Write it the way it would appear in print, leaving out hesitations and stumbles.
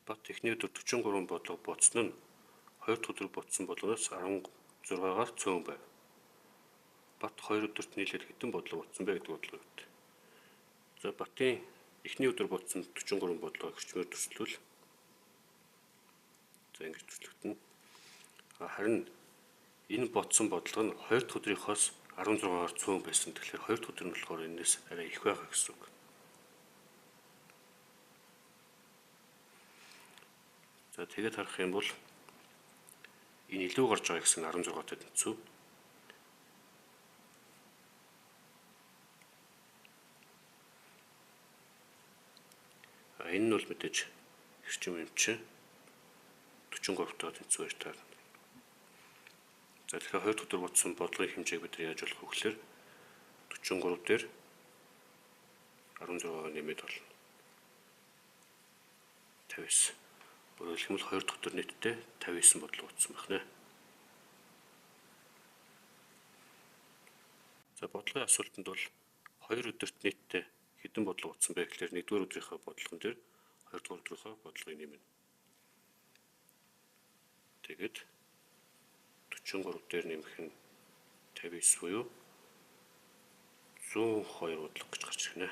Бат эхний өдөр 43 бодлого бодсон нь 2 дахь өдөр бодсон бодлогоос 16-аар цөөн байв. Бат 2 өдөрт нийлээд хэдэн бодлого бодсон бэ гэдэг бодлого өгд. За Батын эхний өдөр бодсон 43 бодлогыг хүчмээр төслөвл за ингэж төслөгдөнө. Харин энэ бодсон бодлого нь 2 дахь өдрийнхоос 16-аар цөөн байсан. Тэгэхээр 2 дахь өдөр нь болохоор энэс арай их байгаа гэсэн үг. За тэгээд харах юм бол энэ илүү гарч байгаа гэсэн 16-тай тэнцүү. Энэ нь бол мэдээж эрчим эмчийн 43-тай тэнцүү байж таарна. За тэгэхээр 2 дахь өдөр бодсон бодлогын хэмжээг бид яаж олох вэ гэхээр 43 дээр 16-аар нэмээд болно. 59. Өөрөөр хэлбэл 2 дахь өдөр нийтдээ 59 бодлого бодсон байна. За бодлогын асуултанд бол 2 өдөрт нийтдээ хэдэн бодлого бодсон бэ гэхээр 1-р өдрийнхөө бодлогон дээр 2-р өдрийнхөө бодлогыг нэмнэ. Тэгээд 43 дээр нэмэх нь 59 буюу 102 бодлого гэж гарч ирнэ.